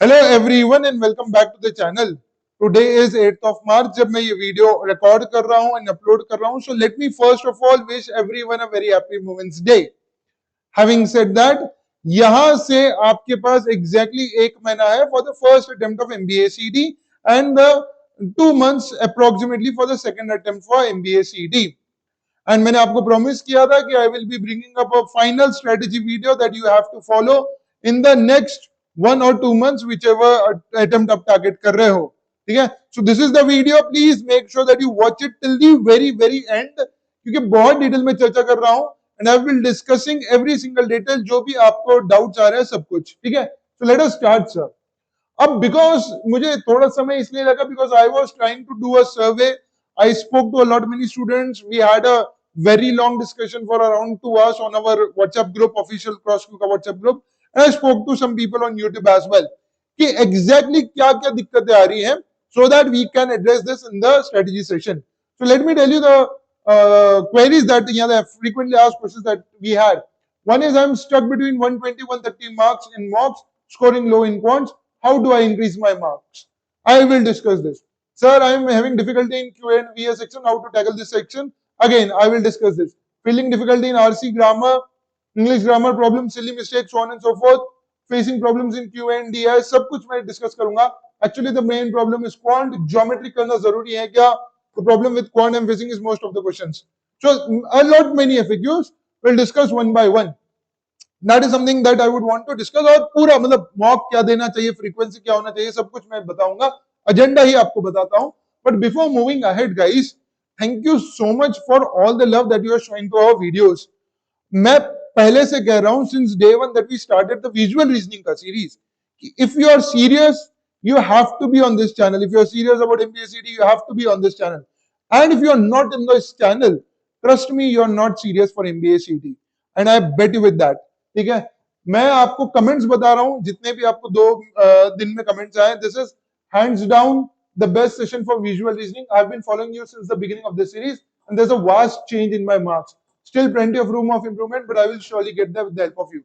Hello everyone and welcome back to the channel. Today is 8th of March जब मैं ये video record कर रहा हूं एंड अपलोड कर रहा हूं। So let me first of all wish everyone a very happy women's day. Having said that, यहां से आपके पास एग्जैक्टली एक महीना है for the first attempt of MBA CD and the 2 months approximately for the second attempt for MBA CD. And मैंने आपको promise किया था कि I will be bringing up a final strategy video that you have to follow in the next 1 or 2 months whichever attempt आप target कर रहे हो। ठीक है, so this is the video, please make sure that you watch it till the very very and, क्योंकि बहुत detail में चर्चा कर रहा हूं and I will discussing every single detail जो भी आपको डाउट्स आ रहे हैं सब कुछ। ठीक है, so let us start sir. अब बिकॉज मुझे थोड़ा समय इसलिए लगा because I was trying to do a survey, I spoke to a lot many students. We had a very long discussion for around 2 hours on our WhatsApp group, official CrossQ का WhatsApp group. And I spoke to some people on YouTube as well. कि exactly क्या क्या दिक्कतें आ रही हैं, so that we can address this in the strategy session. So let me tell you the queries that the frequently asked questions that we had. One is I'm stuck between 120 130 marks in mocks, scoring low in quants. How do I increase my marks? I will discuss this. Sir, I am having difficulty in Q and VA section. How to tackle this section? Again, I will discuss this. Feeling difficulty in RC grammar, English grammar problem, silly mistakes, so on and so forth. Facing problems in Q and DI, सब कुछ मैं discuss करूंगा. Actually, the main problem is quant. Geometry करना जरूरी है क्या? The problem with quant I'm facing is most of the questions. So a lot many FAQs. We'll discuss one by one. That is something that I would want to discuss. और पूरा मतलब mock क्या देना चाहिए, frequency क्या होना चाहिए, सब कुछ मैं बताऊंगा. एजेंडा ही आपको बताता हूं. But before moving ahead guys, thank you so much for all the love that you are showing to our videos. मैं पहले से कह रहा हूं since day one that we started the visual reasoning का सीरीज कि if you are serious you have to be on this channel. If you are serious about MPSCD, you have to be on this channel. And if you are not in this channel, trust me, you are not serious for MPSCD. And I bet you with that. ठीक है, मैं आपको comments बता रहा हूं, जितने भी आपको 2 दिन में कमेंट्स आए, this is hands down the best session for visual reasoning. I've been following you since the beginning of this series, and there's a vast change in my marks. Still plenty of room of improvement, but I will surely get there with the help of you.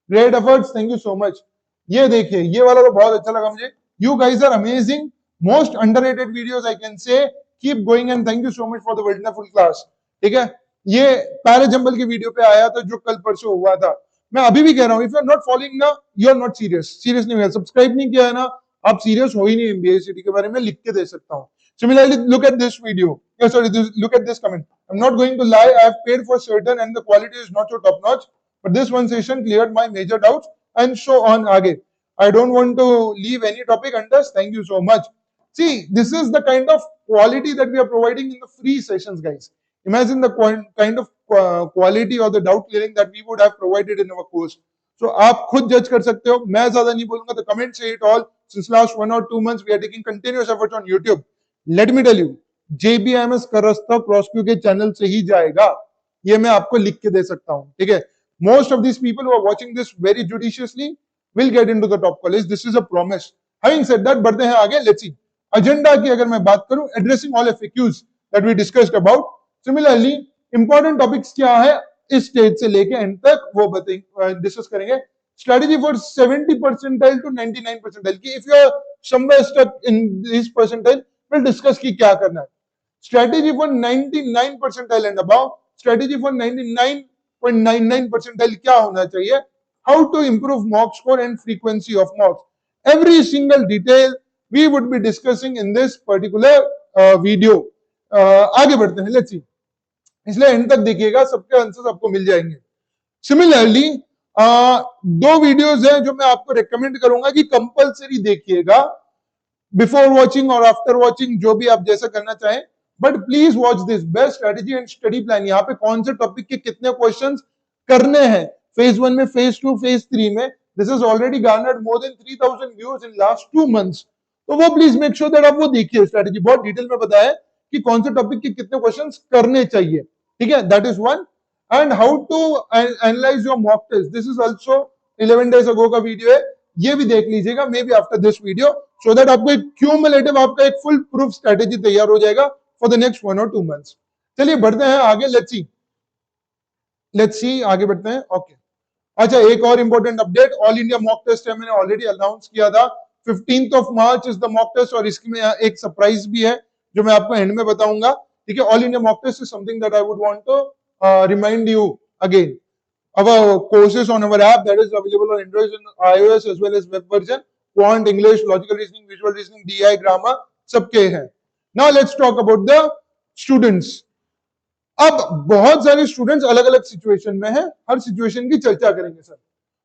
Great efforts, thank you so much. ये देखिए, ये वाला तो बहुत अच्छा लगा मुझे. You guys are amazing. Most underrated videos I can say. Keep going and thank you so much for the wonderful class. ठीक है, ये पैराजंबल की वीडियो पे आया था जो कल परसों हुआ था. मैं अभी भी कह रहा हूं, if you are not following ना, you are not serious. Serious नहीं हुआ, सब्सक्राइब नहीं किया है ना, आप सीरियस हो ही नहीं. एमबीएसीडी के बारे में लिख के दे सकता हूं. Similarly, look at this video. Look at this comment. I'm not going to lie. I have paid for certain and the quality is not so top notch. But this one session cleared my major doubts and so on. आगे. I don't want to leave any topic undiscussed. Thank you so much. See, this is the kind of quality that we are providing in the free sessions, guys. Imagine the kind of quality or the doubt clearing that we would have provided in our course. So आप खुद जज कर सकते हो. मैं ज्यादा नहीं बोलूंगा. The comments say it all. Since last 1 or 2 months, we are taking continuous efforts on YouTube. Let me tell you, JBMS का रास्ता CrossQ के चैनल से ही जाएगा. ये मैं आपको लिख के दे सकता हूँ. ठीक है. Most of these people who are watching this very judiciously will get into the top college. This is a promise. Having said that, बढ़ते हैं आगे. Let's see. Agenda की अगर मैं बात करूं, addressing all FAQs that we discussed about. Similarly, important topics क्या है इस स्टेज से लेके एंड तक वो डिस्कस करेंगे. Strategy for 70 percentile to 99 percentile की if you are somewhere stuck in this percentile, we'll discuss की क्या करना है. Strategy for 99 percentile and above, strategy for 99.99 percentile क्या होना चाहिए, how to improve mock score and frequency of mocks. Every single detail we would be discussing in this particular video. आगे बढ़ते हैं. Let's see. इसलिए एंड तक देखिएगा, सबके आंसर्स आपको मिल जाएंगे. सिमिलरली 2 वीडियोस हैं जो मैं आपको रेकमेंड करूंगा कि कंपलसरी देखिएगा, बिफोर वॉचिंग और आफ्टर वॉचिंग, जो भी आप जैसा करना चाहें. But please watch this best strategy and study plan. यहाँ पे कौन से टॉपिक के कितने क्वेश्चंस करने हैं, फेज 1 में, फेज 2, फेज 3 में. This is already garnered more than 3000 views in last 2 months. तो वो प्लीज मेक श्योर दैट आप वो देखिए. स्ट्रेटेजी बहुत डिटेल में बताया कि कौन से टॉपिक के कितने क्वेश्चंस करने चाहिए. ठीक है, that is one. And how to analyse your mock test, this is also 11 days ago का वीडियो है. ये भी देख लीजिएगा, maybe after this video, so that आपको एक क्यूमुलेटिव, आपका एक फुल प्रूफ स्ट्रेटेजी तैयार हो जाएगा for the next 1 or 2 months. चलिए बढ़ते हैं आगे. लेट्स सी आगे बढ़ते हैं. ओके, अच्छा, एक और important update. All India mock test है, मैंने ऑलरेडी अनाउंस किया था. 15th of March is the mock test, और इसमें एक सरप्राइज भी है जो मैं आपको एंड में बताऊंगा, ठीक है. All India mock test is something that I would want to remind you again. Our courses on our app that is available on Android and iOS as well as web version. Quant, English, logical reasoning, visual reasoning, DI, grammar, सबके हैं. Now let's talk about the students. अब बहुत सारे students अलग अलग situation में हैं, हर situation की चर्चा करेंगे sir.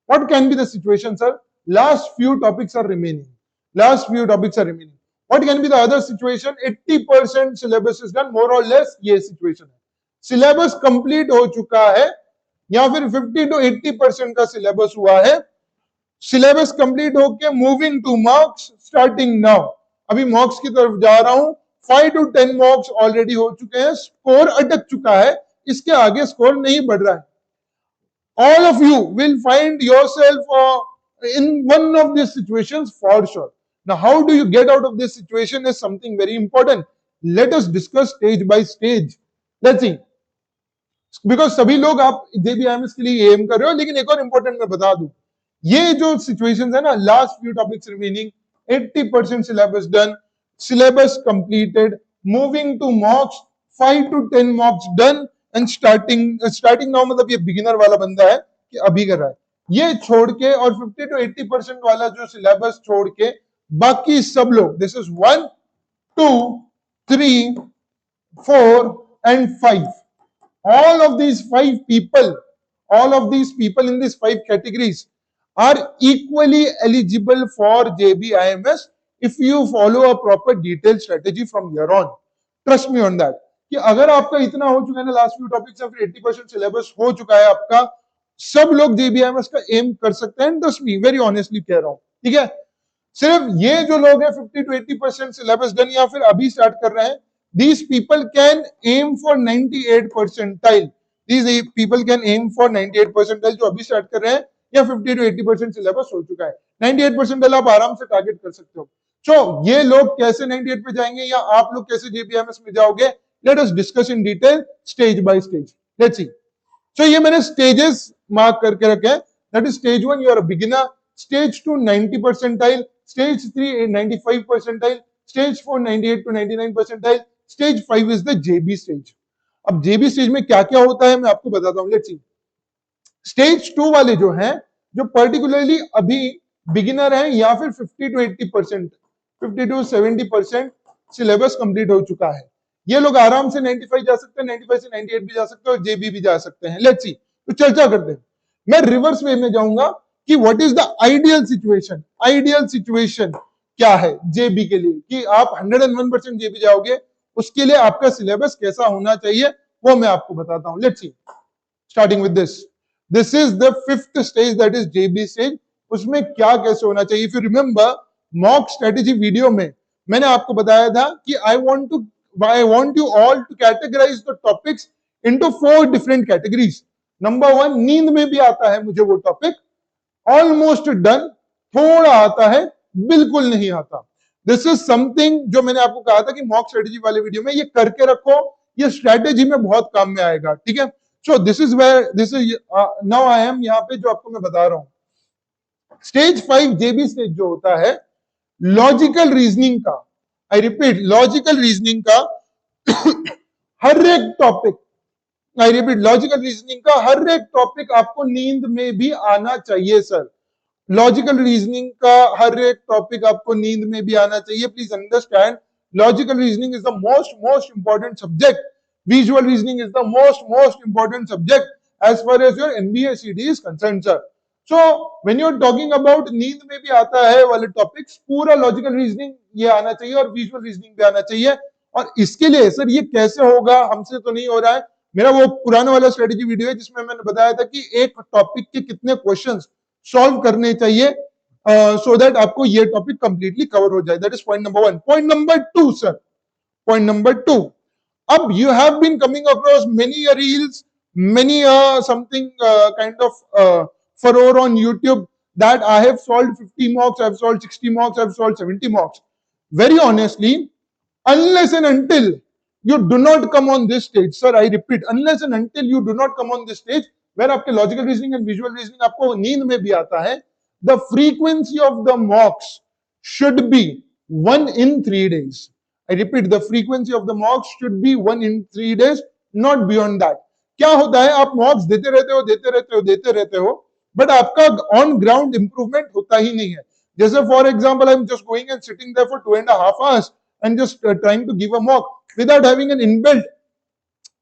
What can be the situation, sir? Last few topics are remaining. Last few topics are remaining. What can be the other situation? 80% syllabus is done, more or less ये situation है. Syllabus complete हो चुका है या फिर 50 to 80% का syllabus हुआ है. सिलेबस कंप्लीट होके moving two marks starting now. अभी मार्क्स की तरफ जा रहा हूं. 5 to 10 मार्क्स ऑलरेडी हो चुके हैं. स्कोर अटक चुका है, इसके आगे स्कोर नहीं बढ़ रहा है. All of you will find yourself in one of these situations for sure. Now, how do you get out of this situation is something very important. Let us discuss stage by stage. Let's see. Because सभी लोग आप JBIMS के लिए M कर रहे हो, लेकिन एक और इंपॉर्टेंट मैं बता दूं, ये जो सिचुएशंस है ना, last few topics remaining, 80% syllabus done, syllabus completed, moving to mocks, 5 to 10 mocks done and starting now, मतलब ये बिगिनर वाला बंदा है कि अभी कर रहा है. ये छोड़ के और 50 to 80% वाला जो सिलेबस छोड़ के बाकी सब लोग, this is 1, 2, 3, 4 and 5. All of these people in these 5 categories are equally eligible for JBIMS if you follow a proper detailed strategy from here on. Trust me on that. कि अगर आपका इतना हो चुका है ना, लास्ट फ्यू टॉपिक्स या फिर 80% सिलेबस हो चुका है आपका, सब लोग JBIMS का एम कर सकते हैं. ट्रस्ट मी, वेरी ऑनेस्टली कह रहा हूं, ठीक है. सिर्फ ये जो लोग हैं 50 to 80% सिलेबस डन या फिर अभी स्टार्ट कर रहे हैं, these people can aim for 98 percentile. These people can aim for 98 percentile जो अभी स्टार्ट कर रहे हैं, या 50 to 80% सिलेबस हो चुका है. 98 percentile आप आराम से टारगेट कर सकते हो. ये लोग कैसे 98 पे जाएंगे या आप लोग कैसे JBIMS में जाओगे, let us discuss in detail stage by stage. Let's see. ये मैंने stages मार्क करके रखे हैं. That is stage 1, you are a beginner. Stage 2, 90 percentile. Stage 3, 95 percentile. Stage 4, 98 to 99 percentile. Stage 5 is the JB stage. अब JB stage में क्या क्या होता है मैं आपको बताता हूं. Let's C. स्टेज 2 वाले जो हैं, जो पर्टिकुलरली अभी बिगिनर हैं या फिर 50 to 80%, 50 to 70% सिलेबस कंप्लीट हो चुका है, ये लोग आराम से 95 जा सकते हैं, 95 से 98 भी जा सकते हैं और JB भी जा सकते हैं. Let's see. तो चर्चा करते हैं. मैं रिवर्स वे में जाऊंगा कि what is the ideal situation. Ideal situation क्या है JB के लिए कि आप 101% JB जाओगे, उसके लिए आपका सिलेबस कैसा होना चाहिए वो मैं आपको बताता हूं. Let's see. Starting with this is the 5th stage, that is JB stage. उसमें क्या कैसे होना चाहिए. If you remember mock strategy video में मैंने आपको बताया था कि I want you all to categorise the topics into 4 different categories. Number 1, नींद में भी आता है मुझे वो टॉपिक, ऑलमोस्ट डन, थोड़ा आता है, बिल्कुल नहीं आता. दिस इज समथिंग जो मैंने आपको कहा था कि मॉक स्ट्रेटेजी वाले वीडियो में ये करके रखो, ये स्ट्रेटेजी में बहुत काम में आएगा. ठीक है. So this is now I am यहाँ पे जो आपको मैं बता रहा हूं. स्टेज 5 JB स्टेज जो होता है लॉजिकल रीजनिंग का, आई रिपीट लॉजिकल रीजनिंग का हर एक topic, I repeat logical reasoning का हर एक टॉपिक आपको नींद में भी आना चाहिए सर. लॉजिकल रीजनिंग का हर एक टॉपिक आपको नींद में भी आना चाहिए. Please understand, logical reasoning is the most important subject. Visual reasoning is the most important subject as far as your MBA CD is concerned sir. So when you're talking about नींद में भी आता है वाले टॉपिक्स, पूरा logical reasoning ये आना चाहिए और विजुअल रीजनिंग भी आना चाहिए. और इसके लिए सर ये कैसे होगा, हमसे तो नहीं हो रहा है. मेरा वो पुराना वाला स्ट्रेटेजी वीडियो है जिसमें मैंने बताया था कि एक टॉपिक के कितने क्वेश्चंस सॉल्व करने चाहिए सो दैट आपको ये टॉपिक कंप्लीटली कवर हो जाए. That is point number 1. Point number 2 sir, point number 2. अब you have been coming across many reels, many something kind of furore on YouTube that I have solved 50 mocks, I have solved 60 mocks, I have solved 70 mocks. Very honestly, unless and until you do not come on this stage, sir, I repeat, unless and until you do not come on this stage where आपके logical reasoning and visual reasoning आपको नींद में भी आता है, the frequency of the mocks should be 1 in 3 days. I repeat, the frequency of the mocks should be 1 in 3 days, not beyond that. क्या होता है, आप मॉक्स देते रहते हो बट आपका ऑन ग्राउंड इंप्रूवमेंट होता ही नहीं है. जैसे for example I am just going and sitting there for 2.5 hours and just trying to give a mock without having an inbuilt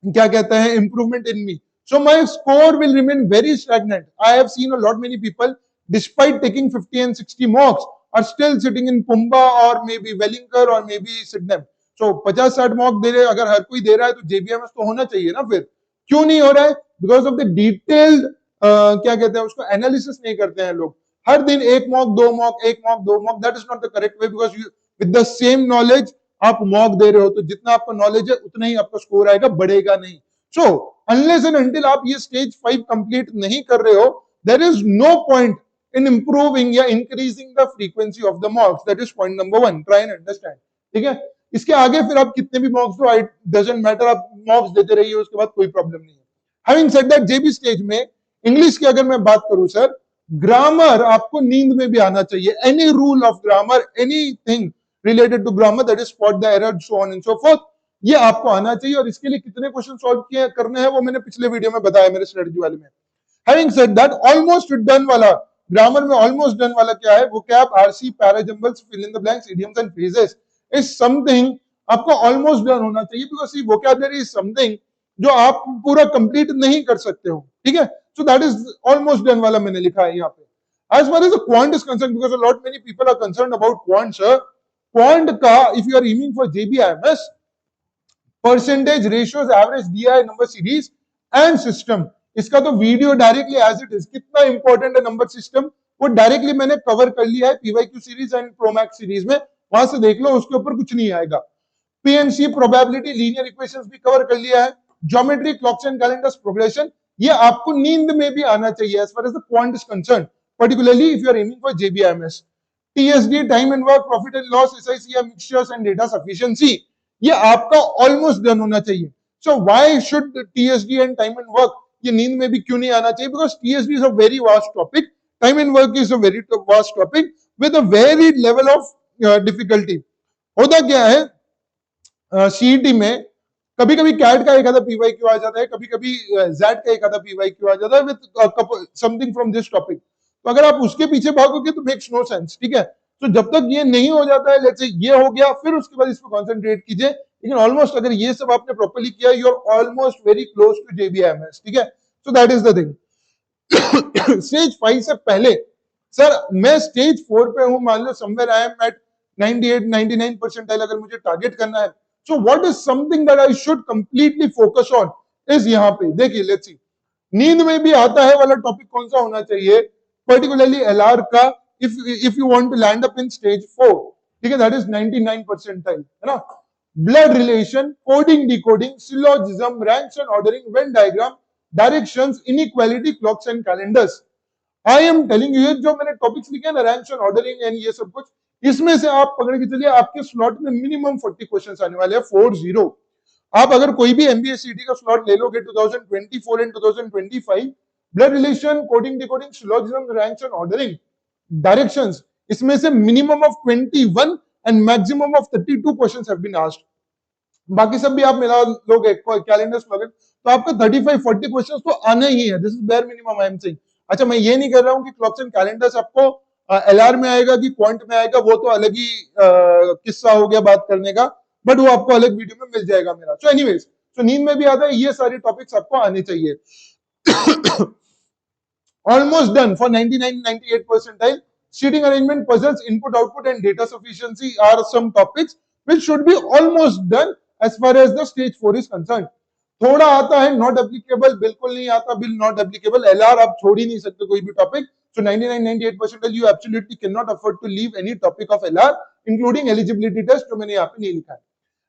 क्या कहते हैं improvement in me. So my score will remain very stagnant. I have seen a lot many people, despite taking 50 and 60 mocks, are still sitting in Pumba or maybe Wellinger or maybe Sydenham. So 50-60 mock दे रहे, अगर हर कोई दे रहा है तो JBMS तो होना चाहिए ना. फिर क्यों नहीं हो रहा है? बिकॉज ऑफ द डिटेल्ड क्या कहते हैं उसको, एनालिसिस नहीं करते हैं लोग. हर दिन एक मॉक दो मॉक, एक मॉक दो mock, that is not the correct way. Because you with the same knowledge आप मॉक दे रहे हो तो जितना आपका नॉलेज है उतना ही आपका स्कोर आएगा, बढ़ेगा नहीं. सो अनलेस एंड अंटिल आप ये स्टेज 5 कंप्लीट नहीं कर रहे हो, there is no point in improving या increasing the frequency of the mocks. That is point number 1. Try and understand. ठीक है. इसके आगे फिर आप कितने भी मॉक्स दो, इट डजंट मैटर, आप मॉक्स देते रहिए, उसके बाद कोई प्रॉब्लम नहीं है. Having said that, JB stage में इंग्लिश की अगर मैं बात करूं सर, ग्रामर आपको नींद में भी आना चाहिए. Any rule of grammar, anything related to grammar, that is spot the error, so on and so forth, ये आपको आना चाहिए. और इसके लिए कितने क्वेश्चन सॉल्व किए करने हैं वो मैंने पिछले वीडियो में बताया मेरे स्ट्रेटजी वाले में. Having said that, almost done वाला ग्रामर में, ऑलमोस्ट डन वाला क्या है, vocab, RC, parajumbles, fill in the blanks, idioms and phrases is something आपको ऑलमोस्ट डन होना चाहिए. Because see vocabulary is something जो आप पूरा कंप्लीट नहीं कर सकते हो. ठीक है. So that is almost done वाला मैंने लिखा है यहाँ पे. As far as the quant is concerned, because a lot many people are concerned about quant, sir. Quant का, if you are aiming for JBIMS, percentage, ratios, average, DI, number series and system, इसका तो video directly as it is, कितना important है number system, वो directly मैंने cover कर लिया है PYQ series and promax series में, वहां से देख लो, उसके ऊपर कुछ नहीं आएगा. PNC, प्रोबेबिलिटी, लीनियर इक्वेशंस भी कवर कर लिया है. Geometry, clocks and calendars, progression, ये आपको नींद में भी आना चाहिए as far as the quant is concern, particularly if you are aiming for JBIMS. TSD, time and work, profit and loss, SIC, mixtures and data sufficiency, ये आपका almost done होना चाहिए. So why should TSD and time and work ये नींद में भी क्यों नहीं आना चाहिए? Because TSD is a very vast topic, time and work is a very vast topic with a varied level of difficulty. होता क्या है, CET में कभी कभी कैट का एक आधा PYQ आ जाता है, कभी कभी Z का एक आधा PYQ आ जाता है with something from this topic. तो अगर आप उसके पीछे भागोगे तो मेक्स नो सेंस. ठीक है. तो जब तक ये नहीं हो जाता है, लेट्स से ये हो गया, फिर उसके बाद इस पर कंसंट्रेट कीजिए. लेकिन ऑलमोस्ट अगर ये सब आपने प्रॉपर्ली किया, you are almost very close to JBIMS. ठीक है. So that is the thing. Stage 5 से पहले सर मैं स्टेज 4 पे हूं, मान लो somewhere I am at 98-99 percentile, अगर मुझे टारगेट करना है, so what is something that I should completely focus on is, यहाँ पे देखिए, लेट्स सी, नींद में भी आता है वाला टॉपिक कौन सा होना चाहिए, particularly LR का, if you want to land up in stage 4, ठीक है, that is 99 percentile, है ना. Blood relation, coding, decoding, syllogism, ranks and ordering, Venn diagram, directions, inequality, clocks and calendars. I am telling you, जो मैंने topics लिखे हैं ना, ranks and ordering and ये सब कुछ, इसमें से आप पकड़ के चलिए आपके स्लॉट में मिनिमम 40 क्वेश्चंस आने वाले हैं, 40. आप अगर कोई भी MBA CT का स्लॉट ले लोगे 2024 and 2025, blood relation, coding, decoding, syllogism, ranks and ordering, directions, इसमें से minimum of 21 and maximum of 32 questions have been asked. बाकी सब भी आप मिला लोगे, कैलेंडर्स लोगे, तो आपका 35-40 क्वेश्चंस तो आने ही है. This is bare minimum I am saying. अच्छा, मैं ये नहीं कर रहा हूं कि क्लॉक्स एंड कैलेंडर्स आपको LR में आएगा कि क्वांट में आएगा, वो तो अलग ही किस्सा हो गया बात करने का, बट वो आपको अलग वीडियो में मिल जाएगा मेरा. सो एनीवेज, सो नींद में भी आता है, ये सारे टॉपिक्स आपको आने चाहिए. Almost done for 99-98 percentile. Seating arrangement, puzzles, input, output, and data sufficiency are some topics which should be almost done as far as the stage 4 is concerned. थोड़ा आता है, not applicable, बिल्कुल नहीं आता, बिल not applicable. LR आप छोड़ ही नहीं सकते कोई भी topic. So 99-98 percentile, you absolutely cannot afford to leave any topic of LR, including eligibility test, जो मैंने यहाँ पे नहीं लिखा है.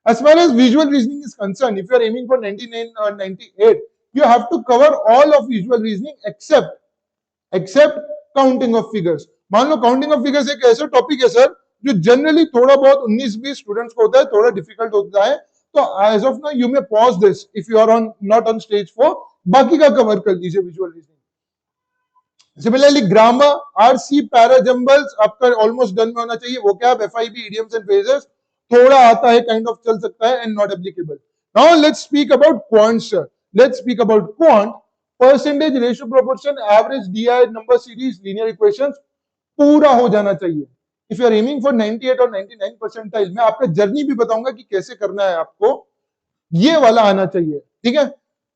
As far as visual reasoning is concerned, if you are aiming for 99 or 98, you have to cover all of visual reasoning except counting of figures. मान लो counting of figures एक ऐसा टॉपिक है सर जो जनरली थोड़ा बहुत 19-20 students को होता है, थोड़ा डिफिकल्ट होता है. तो as of now you may pause this if you are on not on stage 4, बाकी का कवर कर लीजिए visual reasoning. Similarly grammar, RC, parajumbles आपका ऑलमोस्ट डन में होना चाहिए। वो क्या, एफआईबी, इडियम्स एंड फ्रेजेस थोड़ा आता है, काइंड ऑफ चल सकता है and not applicable. Now let's speak about quant sir, let's speak about quant. Percentage, ratio, proportion, average, DI, number series, linear equations पूरा हो जाना चाहिए। If you are aiming for 98 और 99 परसेंटाइल, मैं आपका जर्नी भी बताऊंगा कि कैसे करना है आपको, ये वाला आना चाहिए, ठीक है।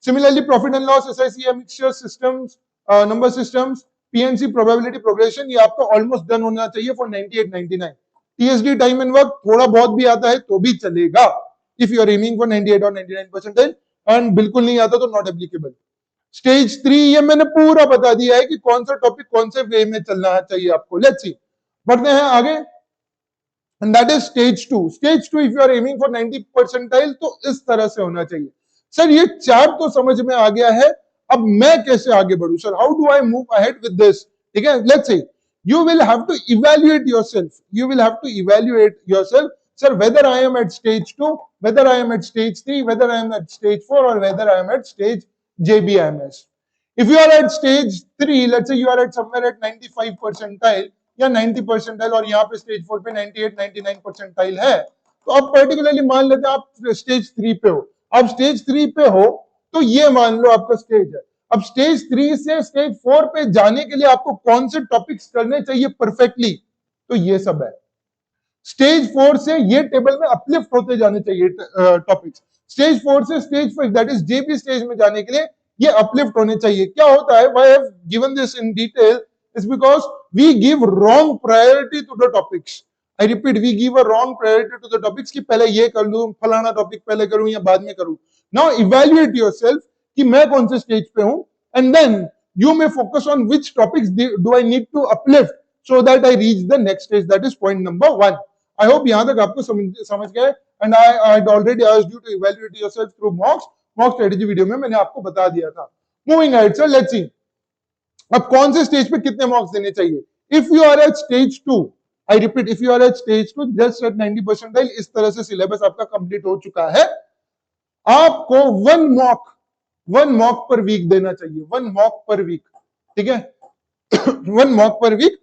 Similarly profit and loss, SIC, mixture systems, number systems, PNC, probability, progression, ये आपका ऑलमोस्ट डन होना चाहिए for 98 99। TSD, time and work थोड़ा बहुत भी आता है तो भी चलेगा if you are aiming for 98 और 99 परसेंटेज, एंड बिल्कुल नहीं आता तो नॉट एप्लीकेबल। स्टेज 3 ये मैंने पूरा बता दिया है कि कौन सा टॉपिक कौन से वे में चलना चाहिए आपको। लेट्स सी, बढ़ते हैं आगे, and that is stage 2. Stage 2 if you are aiming for 90 percentile तो इस तरह से होना चाहिए। सर ये चार्ट तो समझ में आ गया है, अब मैं कैसे आगे बढ़ूं sir, how do I move ahead with this, ठीक है। Let's say you will have to evaluate yourself, you will have to evaluate yourself, sir, whether I am at stage 2, whether I am at stage 3, whether I am at stage 4, or whether I am at stage JBMS. If you are at stage 3, let's say you are at somewhere at 95 percentile या 90 percentile, और यहाँ पे stage 4 पे 98 99 percentile है, तो अब particularly मान लेते हैं आप स्टेज 3 पे हो। अब स्टेज 3 पे हो तो ये मान लो आपका स्टेज है। अब स्टेज 3 से स्टेज 4 पे जाने के लिए आपको कौन से टॉपिक्स करने चाहिए परफेक्टली, तो ये सब है। स्टेज 4 से ये टेबल में अपलिफ्ट होते जाने चाहिए टॉपिक्स। स्टेज 4 से stage 5 that is JB stage में जाने के लिए ये अपलिफ्ट होने चाहिए। क्या होता है, why I have given this in detail is because we give wrong priority to the topics. I repeat, we give a wrong priority to the topics कि पहले ये कर लूं, फलाना टॉपिक पहले करूं या बाद में करूं। Now evaluate yourself कि मैं कौन से स्टेज पे हूं, and then you may focus on which topics do I need to uplift so that I reach the next stage. That is point number 1. I hope यहाँ तक आपको समझ गया है, and I already asked you to evaluate yourself through mock strategy video में मैंने आपको बता दिया था। Moving ahead, sir, let's see. अब कौन से स्टेज पे कितने मार्क्स देने चाहिए। If you are at stage 2, I repeat, if you are at stage 2 just at 90 percentile, इस तरह से सिलेबस आपका कंप्लीट हो चुका है, आपको वन मॉक पर वीक देना चाहिए, वन मॉक पर वीक, ठीक है। One mock per week.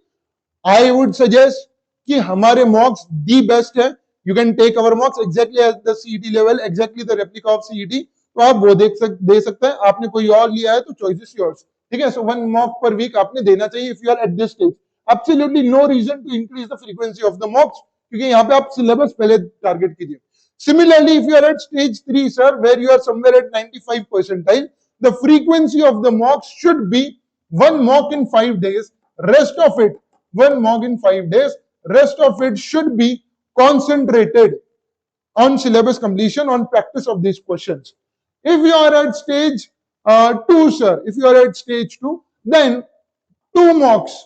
I would suggest कि हमारे मॉक्स दी बेस्ट है, you can take our mocks exactly at the CET level, exactly the replica of CET, तो आप वो दे सकते हैं। आपने कोई और लिया है तो चॉइस इज योर्स, ठीक है। So one mock per week आपने देना चाहिए if you are at this stage. Absolutely no reason to increase the frequency of the mocks, क्योंकि यहाँ पे आप सिलेबस पहले टारगेट कीजिए। Similarly, if you are at stage 3, sir, where you are somewhere at 95 percentile, the frequency of the mocks should be one mock in 5 days. Rest of it, one mock in 5 days. Rest of it should be concentrated on syllabus completion, on practice of these questions. If you are at stage 2, sir, if you are at stage 2, then two mocks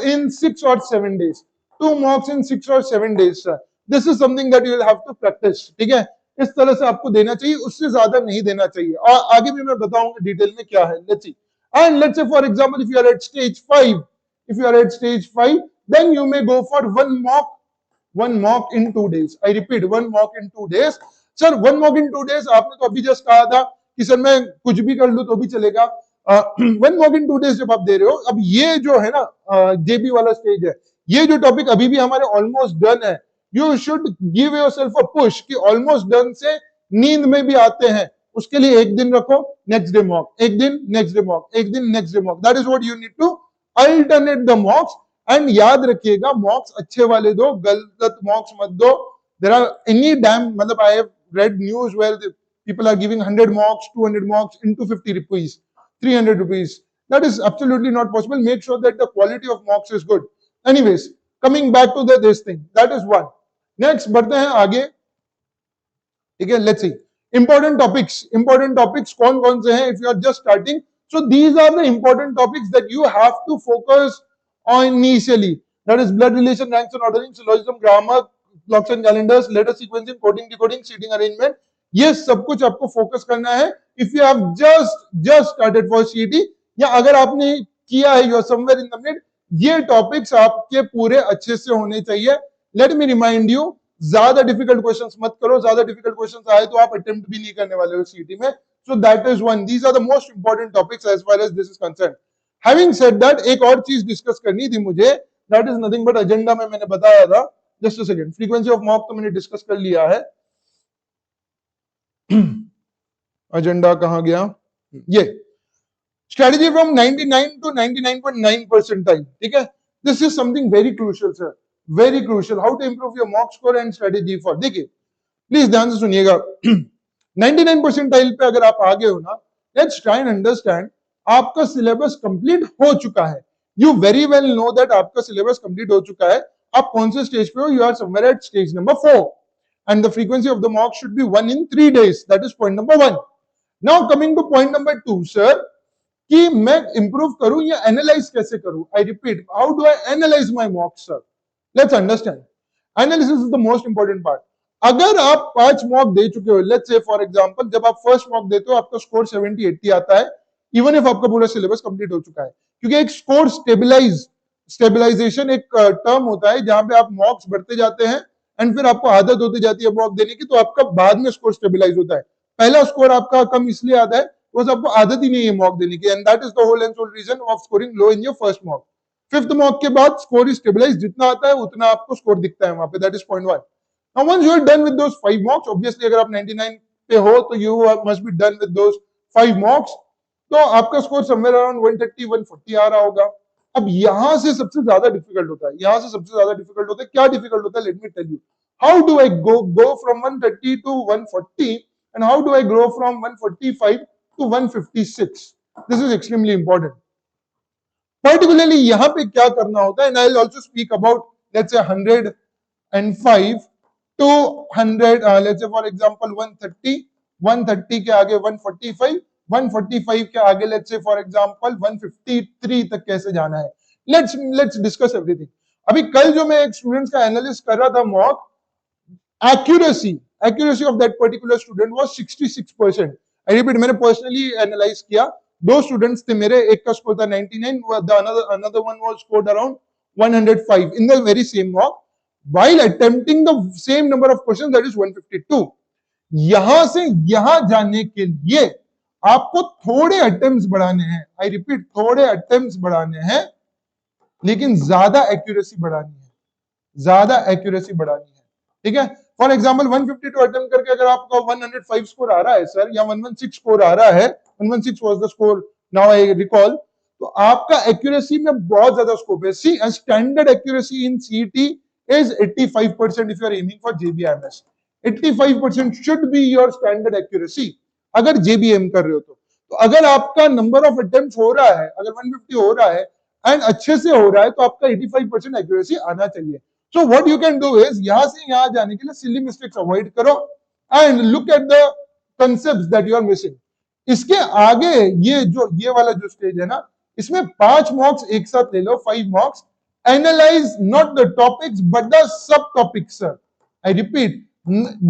in 6 or 7 days. 2 mocks in 6 or 7 days, sir. This is something that you will have to practice, ठीक है। इस तरह से आपको देना चाहिए, उससे ज्यादा नहीं देना चाहिए, और आगे भी मैं बताऊंगा डिटेल में क्या है। Let's see, and let's say for example, if you are at stage 5, if you are at stage 5, then you may go for one mock in 2 days. I repeat, one mock in 2 days. Sir one mock in 2 days, आपने तो अभी just कहा था कि sir मैं कुछ भी कर लूं तो भी चलेगा। वन मॉक इन 2 days जब आप दे रहे हो, अब ये जो है ना जेबी वाला स्टेज है, ये जो टॉपिक अभी भी हमारे ऑलमोस्ट डन है, you should give yourself a push कि ऑलमोस्ट डन से नींद में भी आते हैं, उसके लिए एक दिन रखो, नेक्स्ट डे मॉक, एक दिन नेक्स्ट डे मॉक, एक दिन next day mock. That is what you need to alternate the mocks. And याद रखिएगा, मॉक्स अच्छे वाले दो, गलत मॉक्स मत दो। देयर आर एनी डैम, मतलब I have read news where the people are giving 100 mocks, 200 mocks into 50 rupees, 300 rupees. That is absolutely not possible. Make sure that the quality of mocks is good. Anyways, coming back to this thing, that is one. Next, बढ़ते हैं आगे, ठीक है। Let's see. Important topics कौन कौन से हैं if you are just starting? So these are the important topics that you have to focus on initially. That is blood relation, ranks and ordering, syllogism, grammar, clocks and calendars, letter sequencing, coding, decoding, seating arrangement, ये सब कुछ आपको focus करना है। If you have just started for CET, या अगर आपने किया है, you are somewhere in the mid, ये टॉपिक्स आपके पूरे अच्छे से होने चाहिए। लेट मी रिमाइंड यू, ज्यादा डिफिकल्ट क्वेश्चंस मत करो, ज्यादा डिफिकल्ट क्वेश्चंस आए तो आप अटेम्प्ट भी नहीं करने वाले हो सीईटी में। So that is one. These are the most important topics as far as this is concerned. Having said that, एक और चीज डिस्कस करनी थी मुझे, that is nothing but agenda में मैंने बताया था. Just a second. Frequency of mock तो मैंने डिस्कस कर लिया है. एजेंडा कहां गया? ये strategy from 99 to 99.9 percentile. ठीक है? This is something very crucial, sir. Very crucial. How to improve your mock score and strategy for. देखिए, प्लीज ध्यान से सुनिएगा. 99 परसेंटाइल पे अगर आप आगे हो ना, लेट्स ट्राई एंड अंडरस्टैंड, आपका सिलेबस कंप्लीट हो चुका है. You very well know that आपका सिलेबस कंप्लीट हो चुका है. आप कौन से स्टेज पे हो? You are somewhere at stage number 4 and the frequency of the mock should be 1 in 3 days. That is point number 1. Now coming to point number 2, sir, कि मैं इंप्रूव करूं या एनालाइज कैसे करूं? I repeat, how do I analyse my mock, sir? Let's understand. Analysis is the most important part. अगर आप 5 mock दे चुके हो, लेट्स से फॉर एग्जांपल, जब आप फर्स्ट मॉक देते हो आपका स्कोर 70-80 आता है, इवन इफ आपका पूरा सिलेबस कंप्लीट हो चुका है, क्योंकि एक स्कोर स्टेबलाइजेशन एक टर्म होता है जहां पे आप मॉक्स बढ़ते जाते हैं एंड फिर आपको आदत होती जाती है मॉक देने की, तो आपका बाद में स्कोर स्टेबलाइज होता है. पहला स्कोर आपका कम इसलिए आता है बिकॉज आपको आदत ही नहीं है मॉक देने की, and that is the whole and sole reason of scoring low in your first mock. Fifth mock के बाद स्कोर इज स्टेबलाइज, जितना आता है उतना आपको स्कोर दिखता है वहां पे. That is point 1. Now once you are done with those 5 mocks, obviously अगर आप 99 पे हो तो you must be done with those 5 mocks, तो आपका स्कोर somewhere around 130-140 आ रहा होगा. अब यहां से सबसे ज्यादा डिफिकल्ट होता है, यहां से सबसे ज्यादा डिफिकल्ट होता है. क्या डिफिकल्ट होता है? Let me tell you. How do I go from 130 to 140 and how do I grow from 145 to 156? This is extremely important. Particularly यहां पे क्या करना होता है, and I'll also speak about let's say 105 to 100, let's say for example 130 के आगे 145, 145 के आगे let's say for example 153 तक कैसे जाना है. let's discuss everything. अभी कल जो मैं एक स्टूडेंट्स का एनालिस कर रहा था mock, accuracy of that particular student was 66%. I repeat, मैंने पर्सनली एनालाइज किया. 2 स्टूडेंट्स थे मेरे, एक का स्कोर था 99, another one was scored around 105 in the very same mock while attempting the same number of questions, that is 152. यहां से यहां जाने के लिए आपको थोड़े अटेम्प्ट्स बढ़ाने हैं. आई रिपीट, थोड़े अटेम्प्ट्स बढ़ाने हैं, लेकिन ज्यादा एक्यूरेसी बढ़ानी है, ज्यादा एक्यूरेसी बढ़ानी है. ठीक है? फॉर एग्जांपल 152 अटेम्प्ट करके अगर आपका 105 स्कोर आ रहा है सर, या 116 स्कोर आ रहा है, 116 was the score, now I recall, तो आपका एक्यूरेसी में बहुत ज्यादा स्कोप है. See standard accuracy in CET is 85% if you are aiming for JBMS. 85% should be your standard accuracy अगर JBM कर रहे हो तो अगर आपका नंबर ऑफ अटेम्प्ट्स हो रहा है, अगर 150 हो रहा है एंड अच्छे से हो रहा है, तो आपका 85% एक्यूरेसी आना चाहिए. So what you can do is, यहां से यहां जाने के लिए सिली मिस्टेक्स अवॉइड करो and look at the concepts that you are missing. इसके आगे ये वाला जो स्टेज है ना, इसमें 5 मॉक्स एक साथ ले लो, 5 मॉक्स. Analyze not the topics but the subtopics, sir. I repeat,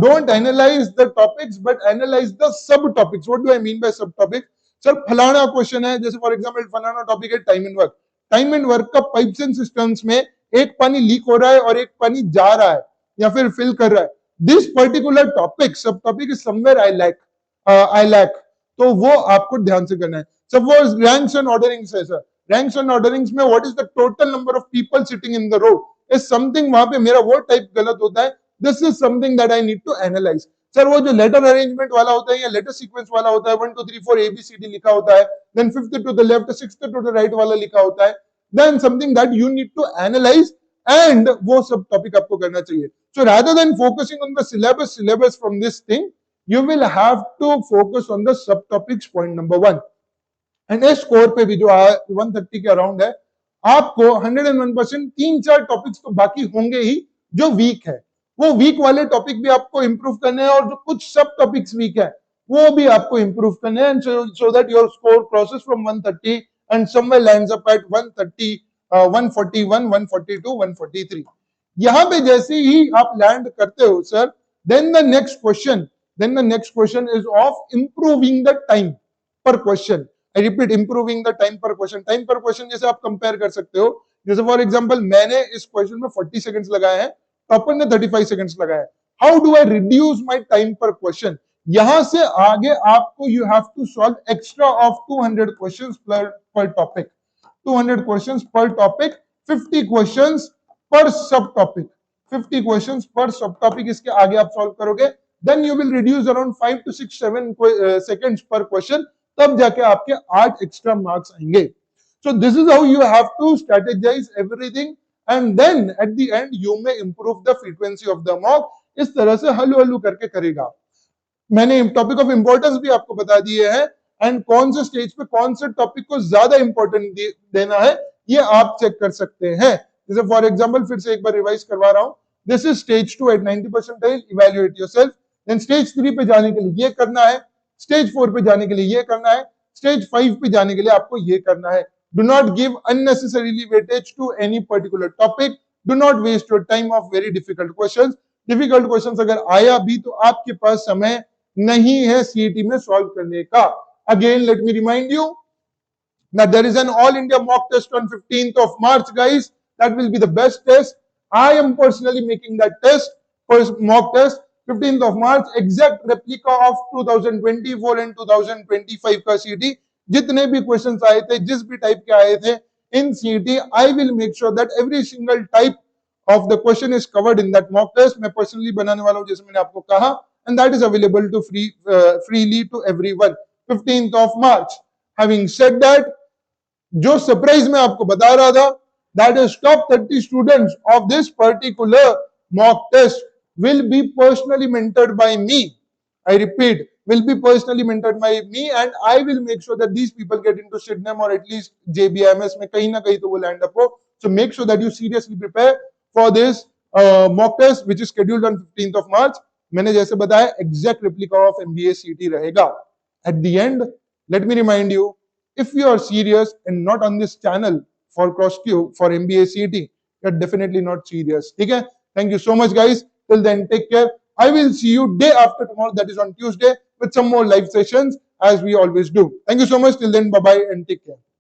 don't analyze the topics but analyze the subtopics. What do I mean by subtopics? Sir, फलाना क्वेश्चन है, जैसे फॉर एग्जांपल फलाना टॉपिक है time and work. Time and work का pipes and systems में एक पानी leak हो रहा है और एक पानी जा रहा है या फिर फिल कर रहा है. This particular topic, sub topic is somewhere I lack, तो वो आपको ध्यान से करना है. सपोज रैंक्स एंड ऑर्डरिंग्स है सर, रैंक्स एंड ऑर्डरिंग्स में what is the total number of people sitting in the row, is something, वहां पे मेरा वो टाइप गलत होता है. This is something that I need to analyse. Sir वो जो लेटर अरेंजमेंट वाला होता है या लेटर सीक्वेंस वाला होता है, 1 2 3 4 ABCD लिखा होता है, then 5th to the left, 6th to the right वाला लिखा होता है, then something that you need to analyse and वो सब टॉपिक आपको करना चाहिए. So rather than focusing on the syllabus from this thing, you will have to focus on the subtopics, point number 1. And इस स्कोर पे भी जो 130 के अराउंड है, आपको 101% 3-4 टॉपिक्स तो बाकी होंगे ही जो वीक है. वो वीक वाले टॉपिक भी आपको इंप्रूव करने हैं और जो कुछ सब टॉपिक्स वीक है वो भी आपको इंप्रूव करने हैं, so that your score crosses from 130 and somewhere lands up at 130, 141, 142, 143. यहां पे जैसे ही आप लैंड करते हो sir, then the next question is of improving the time per question. I repeat, improving the time per question. Time per question जैसे आप compare कर सकते हो, जैसे फॉर एग्जांपल मैंने इस क्वेश्चन में 40 सेकंड्स लगाए हैं, टॉपर ने 35 सेकंड्स लगाए हैं. How do I reduce my time per question? यहां से आगे आपको you have to solve extra of 200 questions per topic, 200 questions per topic, 50 questions per sub topic, 50 questions per sub topic इसके आगे आप सॉल्व करोगे, then you will reduce around 5 to 6 7 seconds per question, तब जाके आपके 8 एक्स्ट्रा मार्क्स आएंगे. So this is how you have to strategize everything and then at the end you may improve the frequency of the mock. इस तरह से हल्लू हल्लू करके करेगा. मैंने टॉपिक ऑफ इंपॉर्टेंस भी आपको बता दिए हैं एंड कौन से स्टेज पे कौन से टॉपिक को ज्यादा इंपॉर्टेंट देना है ये आप चेक कर सकते हैं. जैसे फॉर एग्जांपल फिर से एक बार रिवाइज करवा रहा हूं. This is stage 2 at 90 percentile, evaluate yourself. Then stage 3 पे जाने के लिए ये करना है, स्टेज 4 पे जाने के लिए ये करना है, स्टेज 5 पे जाने के लिए आपको ये करना है. Do not give unnecessarily weightage to any particular topic. Do not waste your time of very difficult questions. Difficult questions अगर आया भी तो आपके पास समय नहीं है सीईटी में सॉल्व करने का. Again, let me remind you that there is an all India mock test on 15th of March, guys. That will be the best test. I am personally making that test, first mock test, 15th of March, exact replica of 2024 and 2025 का CET. जितने भी questions आए थे, जिस भी type के आए थे in CET, I will make sure that every single type of the question is covered in that mock test. मैं पर्सनली बनाने वाला हूं जैसे मैंने आपको कहा, and that is available to freely to everyone 15th of March. Having said that, जो surprise मैं आपको बता रहा था, that is top 30 students of this particular mock test will be personally mentored by me. I repeat, will be personally mentored by me and I will make sure that these people get into SIDNEM or at least JBIMS में कहीं ना कहीं तो वो land up हो. So make sure that you seriously prepare for this mock test which is scheduled on 15th of March. मैंने जैसे बताया exact replica of MBA CT रहेगा. At the end, let me remind you, if you are serious and not on this channel for CrossQ, for MBA CT, you're definitely not serious. ठीक है? Thank you so much guys. Till then, take care. I will see you day after tomorrow, that is on Tuesday, with some more live sessions as we always do. Thank you so much. Till then, bye-bye and take care.